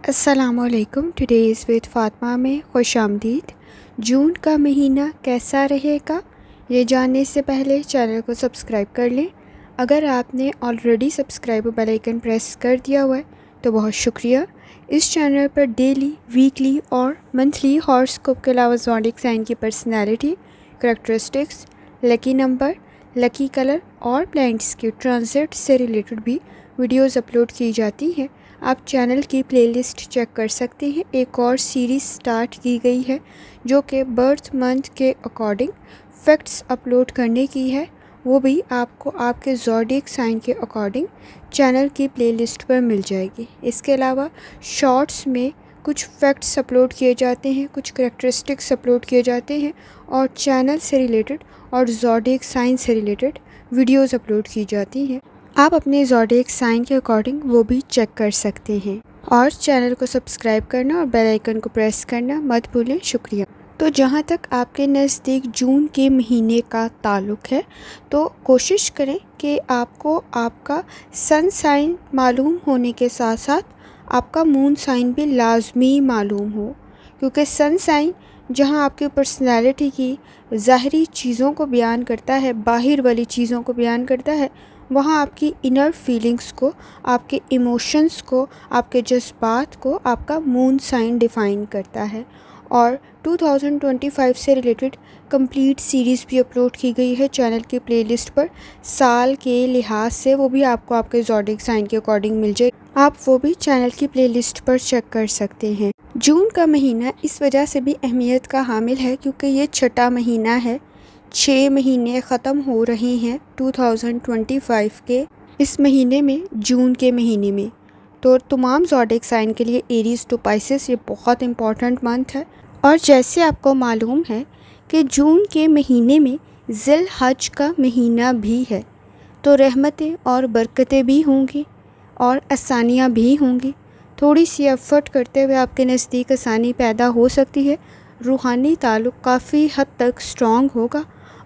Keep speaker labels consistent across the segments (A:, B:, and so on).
A: السلام علیکم. Today's with Fatima میں خوش آمدید. جون کا مہینہ کیسا رہے گا یہ جاننے سے پہلے چینل کو سبسکرائب کر لیں. اگر آپ نے already subscribe bell icon press کر دیا ہوا ہے تو بہت شکریہ. اس چینل پر ڈیلی، ویکلی اور منتھلی ہاراسکوپ کے علاوہ زوڈیک سائن کی personality, characteristics, lucky number, lucky colour اور پلانٹس کے ٹرانزٹ سے ریلیٹڈ بھی ویڈیوز اپلوڈ کی جاتی ہیں. آپ چینل کی پلے لسٹ چیک کر سکتے ہیں. ایک اور سیریز سٹارٹ کی گئی ہے جو کہ برتھ منتھ کے اکارڈنگ فیکٹس اپلوڈ کرنے کی ہے. وہ بھی آپ کو آپ کے زوڈیک سائن کے اکارڈنگ چینل کی پلے لسٹ پر مل جائے گی. اس کے علاوہ شارٹس میں کچھ فیکٹس اپلوڈ کیے جاتے ہیں، کچھ کریکٹرسٹکس اپلوڈ کیے جاتے ہیں اور چینل سے ریلیٹڈ اور زوڈیک سائن سے ریلیٹڈ ویڈیوز اپلوڈ کی جاتی ہیں. آپ اپنے زوڈیک سائن کے اکارڈنگ وہ بھی چیک کر سکتے ہیں. اور چینل کو سبسکرائب کرنا اور بیل آئیکن کو پریس کرنا مت بھولیں. شکریہ. تو جہاں تک آپ کے نزدیک جون کے مہینے کا تعلق ہے تو کوشش کریں کہ آپ کو آپ کا سن سائن معلوم ہونے کے ساتھ ساتھ آپ کا مون سائن بھی لازمی معلوم ہو، کیونکہ سن سائن جہاں آپ کی پرسنالٹی کی ظاہری چیزوں کو بیان کرتا ہے، باہر والی چیزوں کو بیان کرتا ہے، وہاں آپ کی انر فیلنگز کو، آپ کے ایموشنز کو، آپ کے جذبات کو آپ کا مون سائن ڈیفائن کرتا ہے. اور 2025 سے ریلیٹڈ کمپلیٹ سیریز بھی اپلوڈ کی گئی ہے چینل کی پلے لسٹ پر. سال کے لحاظ سے وہ بھی آپ کو آپ کے زوڈیک سائن کے اکارڈنگ مل جائے. آپ وہ بھی چینل کی پلے لسٹ پر چیک کر سکتے ہیں. جون کا مہینہ اس وجہ سے بھی اہمیت کا حامل ہے کیونکہ یہ چھٹا مہینہ ہے. 6 مہینے ختم ہو رہے ہیں 2025 کے اس مہینے میں، جون کے مہینے میں. تو تمام زوڈیک سائن کے لیے ایریز ٹو پائسس یہ بہت امپورٹنٹ منتھ ہے. اور جیسے آپ کو معلوم ہے کہ جون کے مہینے میں ذی الحج کا مہینہ بھی ہے، تو رحمتیں اور برکتیں بھی ہوں گی اور آسانیاں بھی ہوں گی. تھوڑی سی ایفرٹ کرتے ہوئے آپ کے نزدیک آسانی پیدا ہو سکتی ہے. روحانی تعلق کافی حد تک اسٹرانگ ہوگا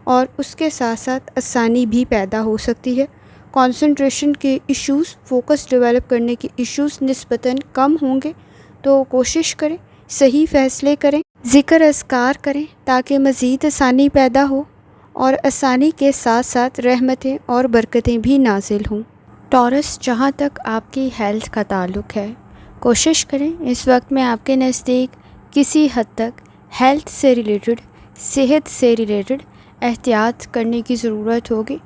A: اور اس کے ساتھ ساتھ آسانی بھی پیدا ہو سکتی ہے. کنسنٹریشن کے ایشوز، فوکس ڈیولپ کرنے کے ایشوز نسبتاً کم ہوں گے. تو کوشش کریں صحیح فیصلے کریں، ذکر اذکار کریں تاکہ مزید آسانی پیدا ہو اور آسانی کے ساتھ ساتھ رحمتیں اور برکتیں بھی نازل ہوں. ٹورس، جہاں تک آپ کی ہیلتھ کا تعلق ہے، کوشش کریں اس وقت میں آپ کے نزدیک کسی حد تک ہیلتھ سے ریلیٹڈ، صحت سے ریلیٹڈ احتیاط کرنے کی ضرورت ہوگی.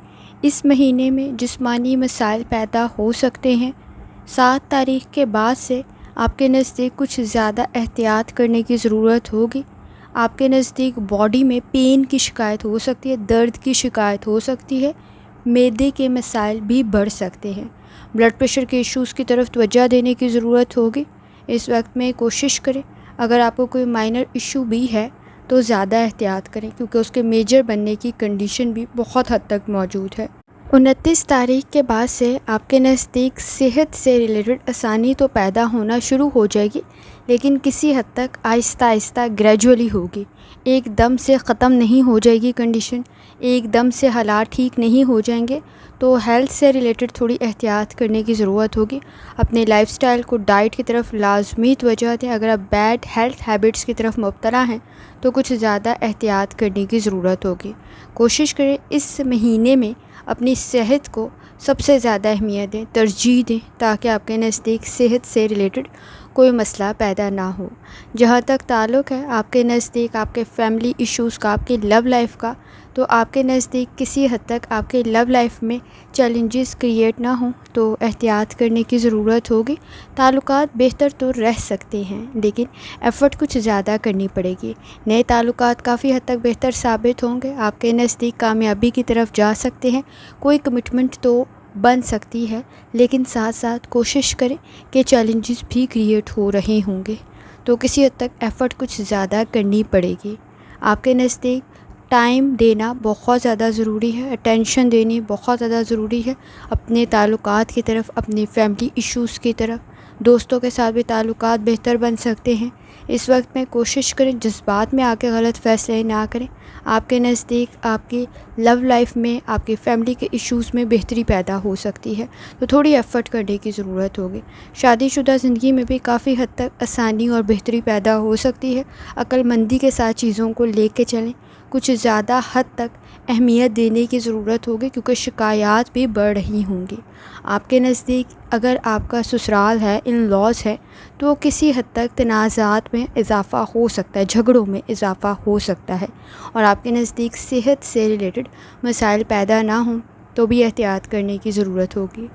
A: اس مہینے میں جسمانی مسائل پیدا ہو سکتے ہیں. 7 تاریخ کے بعد سے آپ کے نزدیک کچھ زیادہ احتیاط کرنے کی ضرورت ہوگی. آپ کے نزدیک باڈی میں پین کی شکایت ہو سکتی ہے، درد کی شکایت ہو سکتی ہے، معدے کے مسائل بھی بڑھ سکتے ہیں. بلڈ پریشر کے ایشوز کی طرف توجہ دینے کی ضرورت ہوگی. اس وقت میں کوشش کریں اگر آپ کو کوئی مائنر ایشو بھی ہے تو زیادہ احتیاط کریں کیونکہ اس کے میجر بننے کی کنڈیشن بھی بہت حد تک موجود ہے. 29 تاریخ کے بعد سے آپ کے نزدیک صحت سے ریلیٹڈ آسانی تو پیدا ہونا شروع ہو جائے گی، لیکن کسی حد تک آہستہ آہستہ گریجولی ہوگی. ایک دم سے ختم نہیں ہو جائے گی کنڈیشن، ایک دم سے حالات ٹھیک نہیں ہو جائیں گے. تو ہیلتھ سے ریلیٹڈ تھوڑی احتیاط کرنے کی ضرورت ہوگی. اپنے لائف سٹائل کو، ڈائٹ کی طرف لازمی توجہ دیں. اگر آپ بیڈ ہیلتھ ہیبٹس کی طرف مبتلا ہیں تو کچھ زیادہ احتیاط کرنے کی ضرورت ہوگی. کوشش کریں اس مہینے میں اپنی صحت کو سب سے زیادہ اہمیت دیں، ترجیح دیں تاکہ آپ کے نزدیک صحت سے ریلیٹڈ کوئی مسئلہ پیدا نہ ہو. جہاں تک تعلق ہے آپ کے نزدیک آپ کے فیملی ایشوز کا، آپ کی لو لائف کا، تو آپ کے نزدیک کسی حد تک آپ کے لو لائف میں چیلنجز کریٹ نہ ہوں تو احتیاط کرنے کی ضرورت ہوگی. تعلقات بہتر تو رہ سکتے ہیں لیکن ایفرٹ کچھ زیادہ کرنی پڑے گی. نئے تعلقات کافی حد تک بہتر ثابت ہوں گے، آپ کے نزدیک کامیابی کی طرف جا سکتے ہیں. کوئی کمٹمنٹ تو بن سکتی ہے لیکن ساتھ ساتھ کوشش کریں کہ چیلنجز بھی کریٹ ہو رہے ہوں گے تو کسی حد تک ایفرٹ کچھ زیادہ کرنی پڑے گی. آپ کے نزدیک ٹائم دینا بہت زیادہ ضروری ہے، اٹینشن دینی بہت زیادہ ضروری ہے اپنے تعلقات کی طرف، اپنے فیملی ایشوز کی طرف. دوستوں کے ساتھ بھی تعلقات بہتر بن سکتے ہیں۔ اس وقت میں کوشش کریں جذبات میں آ کے غلط فیصلے نہ کریں۔ آپ کے نزدیک آپ کی لو لائف میں، آپ کی فیملی کے ایشوز میں بہتری پیدا ہو سکتی ہے، تو تھوڑی ایفرٹ کرنے کی ضرورت ہوگی۔ شادی شدہ زندگی میں بھی کافی حد تک آسانی اور بہتری پیدا ہو سکتی ہے۔ عقل مندی کے ساتھ چیزوں کو لے کے چلیں، کچھ زیادہ حد تک اہمیت دینے کی ضرورت ہوگی کیونکہ شکایات بھی بڑھ رہی ہوں گی۔ آپ کے نزدیک اگر آپ کا سسرال ہے، ان لاز ہے، تو کسی حد تک تنازعات میں اضافہ ہو سکتا ہے، جھگڑوں میں اضافہ ہو سکتا ہے، اور آپ کے نزدیک صحت سے ریلیٹڈ مسائل پیدا نہ ہوں تو بھی احتیاط کرنے کی ضرورت ہوگی۔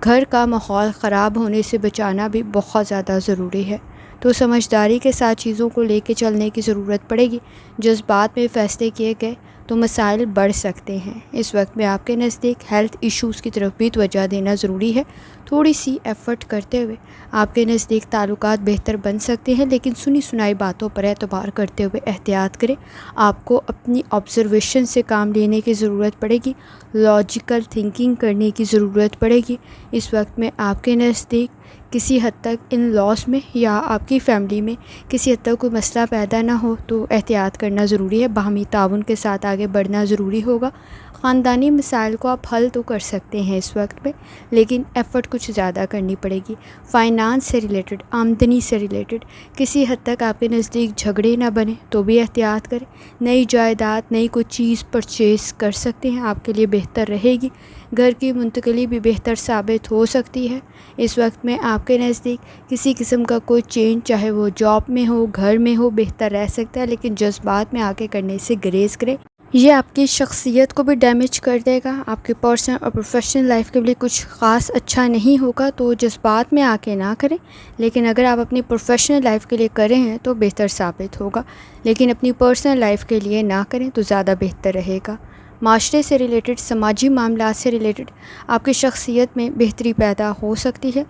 A: گھر کا ماحول خراب ہونے سے بچانا بھی بہت زیادہ ضروری ہے، تو سمجھداری کے ساتھ چیزوں کو لے کے چلنے کی ضرورت پڑے گی۔ جذبات میں فیصلے کیے گئے تو مسائل بڑھ سکتے ہیں۔ اس وقت میں آپ کے نزدیک ہیلتھ ایشوز کی طرف بھی توجہ دینا ضروری ہے۔ تھوڑی سی ایفرٹ کرتے ہوئے آپ کے نزدیک تعلقات بہتر بن سکتے ہیں، لیکن سنی سنائی باتوں پر اعتبار کرتے ہوئے احتیاط کریں۔ آپ کو اپنی آبزرویشن سے کام لینے کی ضرورت پڑے گی، لاجیکل تھنکنگ کرنے کی ضرورت پڑے گی۔ اس وقت میں آپ کے نزدیک کسی حد تک ان لاس میں یا آپ کی فیملی میں کسی حد تک کوئی مسئلہ پیدا نہ ہو تو احتیاط کرنا ضروری ہے۔ باہمی تعاون کے ساتھ آگے بڑھنا ضروری ہوگا۔ خاندانی مسائل کو آپ حل تو کر سکتے ہیں اس وقت میں، لیکن ایفرٹ کچھ زیادہ کرنی پڑے گی۔ فائنانس سے ریلیٹڈ، آمدنی سے ریلیٹڈ کسی حد تک آپ کے نزدیک جھگڑے نہ بنے تو بھی احتیاط کریں۔ نئی جائیداد، نئی کوئی چیز پرچیز کر سکتے ہیں، آپ کے لیے بہتر رہے گی۔ گھر کی منتقلی بھی بہتر ثابت ہو سکتی ہے۔ اس وقت میں آپ کے نزدیک کسی قسم کا کوئی چینج، چاہے وہ جاب میں ہو، گھر میں ہو، بہتر رہ سکتا ہے، لیکن جذبات میں آ کے کرنے سے گریز کریں۔ یہ آپ کی شخصیت کو بھی ڈیمیج کر دے گا، آپ کے پرسنل اور پروفیشنل لائف کے لیے کچھ خاص اچھا نہیں ہوگا، تو جذبات میں آ کے نہ کریں۔ لیکن اگر آپ اپنی پروفیشنل لائف کے لیے کریں ہیں تو بہتر ثابت ہوگا، لیکن اپنی پرسنل لائف کے لیے نہ کریں تو زیادہ بہتر رہے گا۔ معاشرے سے ریلیٹڈ، سماجی معاملات سے ریلیٹڈ آپ کی شخصیت میں بہتری پیدا ہو سکتی ہے۔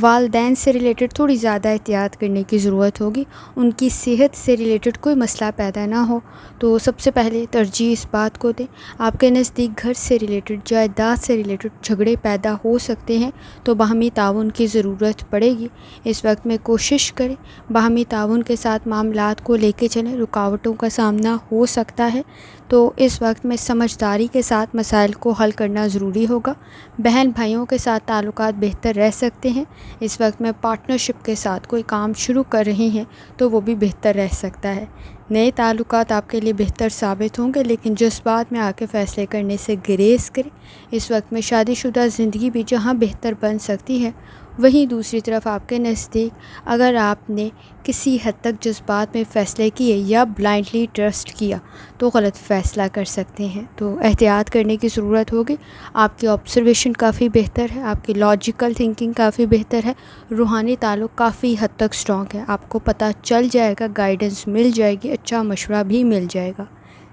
A: والدین سے ریلیٹڈ تھوڑی زیادہ احتیاط کرنے کی ضرورت ہوگی، ان کی صحت سے ریلیٹڈ کوئی مسئلہ پیدا نہ ہو تو سب سے پہلے ترجیح اس بات کو دیں۔ آپ کے نزدیک گھر سے ریلیٹڈ، جائیداد سے ریلیٹڈ جھگڑے پیدا ہو سکتے ہیں تو باہمی تعاون کی ضرورت پڑے گی۔ اس وقت میں کوشش کریں باہمی تعاون کے ساتھ معاملات کو لے کے چلیں۔ رکاوٹوں کا سامنا ہو سکتا ہے، تو اس وقت میں سمجھداری کے ساتھ مسائل کو حل کرنا ضروری ہوگا۔ بہن بھائیوں کے ساتھ تعلقات بہتر رہ سکتے ہیں۔ اس وقت میں پارٹنرشپ کے ساتھ کوئی کام شروع کر رہے ہیں تو وہ بھی بہتر رہ سکتا ہے۔ نئے تعلقات آپ کے لیے بہتر ثابت ہوں گے، لیکن جذبات میں آ کے فیصلے کرنے سے گریز کریں۔ اس وقت میں شادی شدہ زندگی بھی جہاں بہتر بن سکتی ہے، وہیں دوسری طرف آپ کے نزدیک اگر آپ نے کسی حد تک جذبات میں فیصلے کیے یا بلائنڈلی ٹرسٹ کیا تو غلط فیصلہ کر سکتے ہیں، تو احتیاط کرنے کی ضرورت ہوگی۔ آپ کی آبزرویشن کافی بہتر ہے، آپ کی لاجیکل تھنکنگ کافی بہتر ہے، روحانی تعلق کافی حد تک سٹرانگ ہے۔ آپ کو پتہ چل جائے گا، گائیڈنس مل جائے گی، اچھا مشورہ بھی مل جائے گا۔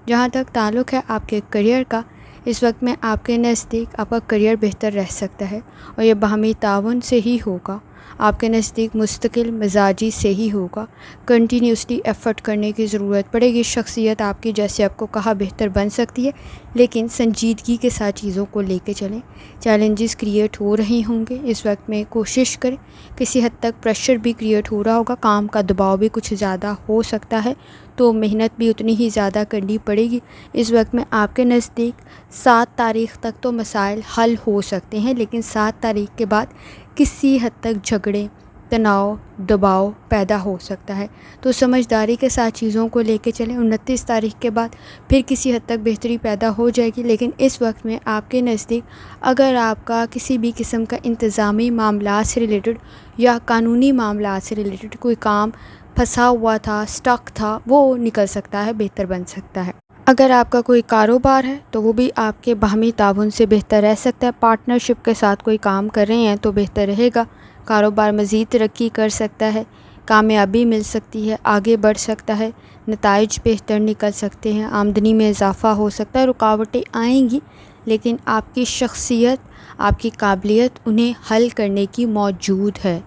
A: جہاں تک تعلق ہے آپ کے کریئر کا، اس وقت میں آپ کے نزدیک آپ کا کریئر بہتر رہ سکتا ہے، اور یہ باہمی تعاون سے ہی ہوگا۔ آپ کے نزدیک مستقل مزاجی سے ہی ہوگا۔ کنٹینیوسلی ایفرٹ کرنے کی ضرورت پڑے گی۔ شخصیت آپ کی، جیسے آپ کو کہا، بہتر بن سکتی ہے، لیکن سنجیدگی کے ساتھ چیزوں کو لے کے چلیں۔ چیلنجز کریٹ ہو رہے ہوں گے، اس وقت میں کوشش کریں۔ کسی حد تک پریشر بھی کریٹ ہو رہا ہوگا، کام کا دباؤ بھی کچھ زیادہ ہو سکتا ہے، تو محنت بھی اتنی ہی زیادہ کرنی پڑے گی۔ اس وقت میں آپ کے نزدیک 7 تاریخ تک تو مسائل حل ہو سکتے ہیں، لیکن 7 تاریخ کے بعد کسی حد تک جھگڑے، تناؤ، دباؤ پیدا ہو سکتا ہے، تو سمجھداری کے ساتھ چیزوں کو لے کے چلیں۔ 29 تاریخ کے بعد پھر کسی حد تک بہتری پیدا ہو جائے گی، لیکن اس وقت میں آپ کے نزدیک اگر آپ کا کسی بھی قسم کا انتظامی معاملات سے ریلیٹڈ یا قانونی معاملات سے ریلیٹڈ کوئی کام پھنسا ہوا تھا، سٹک تھا، وہ نکل سکتا ہے، بہتر بن سکتا ہے۔ اگر آپ کا کوئی کاروبار ہے تو وہ بھی آپ کے باہمی تعاون سے بہتر رہ سکتا ہے۔ پارٹنرشپ کے ساتھ کوئی کام کر رہے ہیں تو بہتر رہے گا۔ کاروبار مزید ترقی کر سکتا ہے، کامیابی مل سکتی ہے، آگے بڑھ سکتا ہے، نتائج بہتر نکل سکتے ہیں، آمدنی میں اضافہ ہو سکتا ہے۔ رکاوٹیں آئیں گی، لیکن آپ کی شخصیت، آپ کی قابلیت انہیں حل کرنے کی موجود ہے۔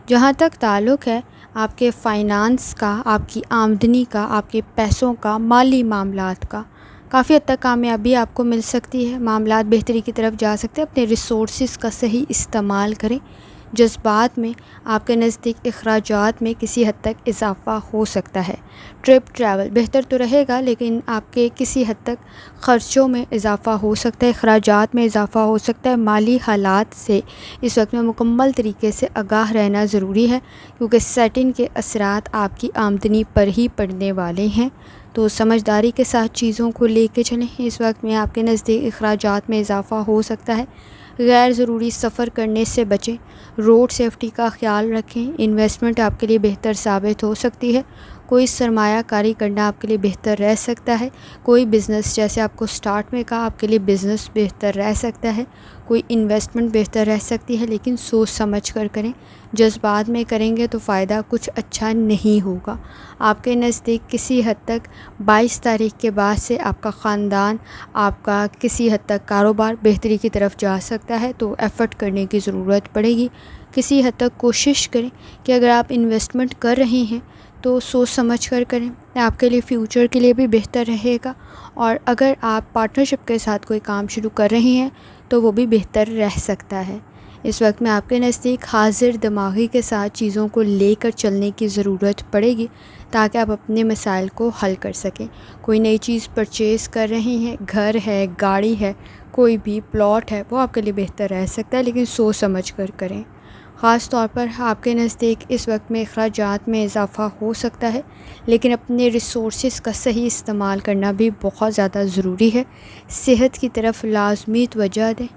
A: جہاں تک تعلق ہے آپ کے فائنانس کا، آپ کی آمدنی کا، آپ کے پیسوں کا، مالی معاملات کا، کافی حد تک کامیابی آپ کو مل سکتی ہے، معاملات بہتری کی طرف جا سکتے ہیں۔ اپنے ریسورسز کا صحیح استعمال کریں۔ جذبات میں آپ کے نزدیک اخراجات میں کسی حد تک اضافہ ہو سکتا ہے۔ ٹریول بہتر تو رہے گا، لیکن آپ کے کسی حد تک خرچوں میں اضافہ ہو سکتا ہے، اخراجات میں اضافہ ہو سکتا ہے۔ مالی حالات سے اس وقت میں مکمل طریقے سے آگاہ رہنا ضروری ہے، کیونکہ سیٹن کے اثرات آپ کی آمدنی پر ہی پڑنے والے ہیں۔ تو سمجھداری کے ساتھ چیزوں کو لے کے چلیں۔ اس وقت میں آپ کے نزدیک اخراجات میں اضافہ ہو سکتا ہے۔ غیر ضروری سفر کرنے سے بچیں، روڈ سیفٹی کا خیال رکھیں۔ انویسٹمنٹ آپ کے لیے بہتر ثابت ہو سکتی ہے، کوئی سرمایہ کاری کرنا آپ کے لیے بہتر رہ سکتا ہے۔ کوئی بزنس، جیسے آپ کو سٹارٹ میں کہا، آپ کے لیے بزنس بہتر رہ سکتا ہے، کوئی انویسٹمنٹ بہتر رہ سکتی ہے، لیکن سوچ سمجھ کر کریں۔ جذبات میں کریں گے تو فائدہ کچھ اچھا نہیں ہوگا۔ آپ کے نزدیک کسی حد تک 22 تاریخ کے بعد سے آپ کا خاندان، آپ کا کسی حد تک کاروبار بہتری کی طرف جا سکتا ہے، تو ایفرٹ کرنے کی ضرورت پڑے گی۔ کسی حد تک کوشش کریں کہ اگر آپ انویسٹمنٹ کر رہے ہیں تو سوچ سمجھ کر کریں، آپ کے لیے فیوچر کے لیے بھی بہتر رہے گا۔ اور اگر آپ پارٹنرشپ کے ساتھ کوئی کام شروع کر رہے ہیں تو وہ بھی بہتر رہ سکتا ہے۔ اس وقت میں آپ کے نزدیک حاضر دماغی کے ساتھ چیزوں کو لے کر چلنے کی ضرورت پڑے گی، تاکہ آپ اپنے مسائل کو حل کر سکیں۔ کوئی نئی چیز پرچیز کر رہے ہیں، گھر ہے، گاڑی ہے، کوئی بھی پلاٹ ہے، وہ آپ کے لیے بہتر رہ سکتا ہے، لیکن سوچ سمجھ کر کریں۔ خاص طور پر آپ کے نزدیک اس وقت میں اخراجات میں اضافہ ہو سکتا ہے، لیکن اپنے ریسورسز کا صحیح استعمال کرنا بھی بہت زیادہ ضروری ہے۔ صحت کی طرف لازمی توجہ دیں۔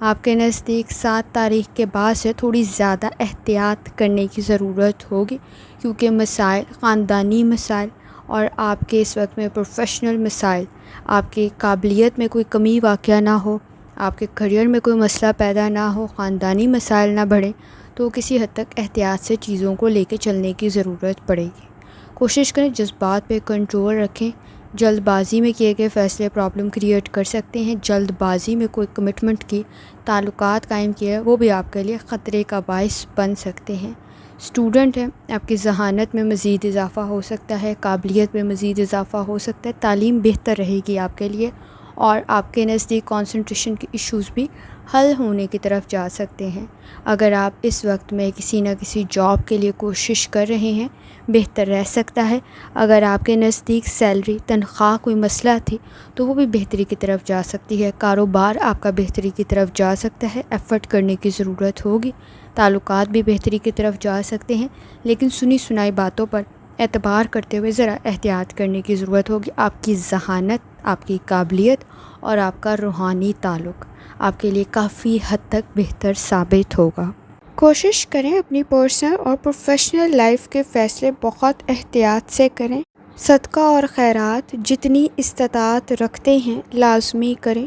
A: آپ کے نزدیک 7 تاریخ کے بعد سے تھوڑی زیادہ احتیاط کرنے کی ضرورت ہوگی، کیونکہ مسائل، خاندانی مسائل اور آپ کے اس وقت میں پروفیشنل مسائل، آپ کی قابلیت میں کوئی کمی واقع نہ ہو، آپ کے کریئر میں کوئی مسئلہ پیدا نہ ہو، خاندانی مسائل نہ بڑھیں، تو کسی حد تک احتیاط سے چیزوں کو لے کے چلنے کی ضرورت پڑے گی۔ کوشش کریں جذبات پہ کنٹرول رکھیں۔ جلد بازی میں کیے گئے فیصلے پرابلم کریٹ کر سکتے ہیں۔ جلد بازی میں کوئی کمٹمنٹ کی، تعلقات قائم کیے، وہ بھی آپ کے لیے خطرے کا باعث بن سکتے ہیں۔ اسٹوڈنٹ ہیں، آپ کی ذہانت میں مزید اضافہ ہو سکتا ہے، قابلیت میں مزید اضافہ ہو سکتا ہے، تعلیم بہتر رہے گی آپ کے لیے، اور آپ کے نزدیک کنسنٹریشن کے ایشوز بھی حل ہونے کی طرف جا سکتے ہیں۔ اگر آپ اس وقت میں کسی نہ کسی جاب کے لیے کوشش کر رہے ہیں، بہتر رہ سکتا ہے۔ اگر آپ کے نزدیک سیلری، تنخواہ کوئی مسئلہ تھی تو وہ بھی بہتری کی طرف جا سکتی ہے۔ کاروبار آپ کا بہتری کی طرف جا سکتا ہے، ایفرٹ کرنے کی ضرورت ہوگی۔ تعلقات بھی بہتری کی طرف جا سکتے ہیں، لیکن سنی سنائی باتوں پر اعتبار کرتے ہوئے ذرا احتیاط کرنے کی ضرورت ہوگی۔ آپ کی ذہانت، آپ کی قابلیت اور آپ کا روحانی تعلق آپ کے لیے کافی حد تک بہتر ثابت ہوگا۔ کوشش کریں اپنی پرسنل اور پروفیشنل لائف کے فیصلے بہت احتیاط سے کریں۔ صدقہ اور خیرات جتنی استطاعت رکھتے ہیں لازمی کریں۔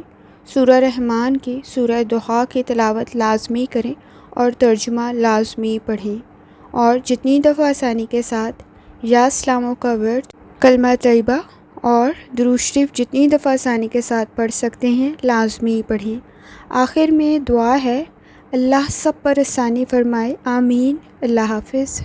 A: سورہ رحمان کی، سورہ دحا کی تلاوت لازمی کریں اور ترجمہ لازمی پڑھیں، اور جتنی دفعہ آسانی کے ساتھ یا اسلاموں کا ورد، کلمہ طیبہ اور درود شریف جتنی دفعہ آسانی کے ساتھ پڑھ سکتے ہیں لازمی پڑھیں۔ آخر میں دعا ہے، اللہ سب پر آسانی فرمائے، آمین۔ اللہ حافظ۔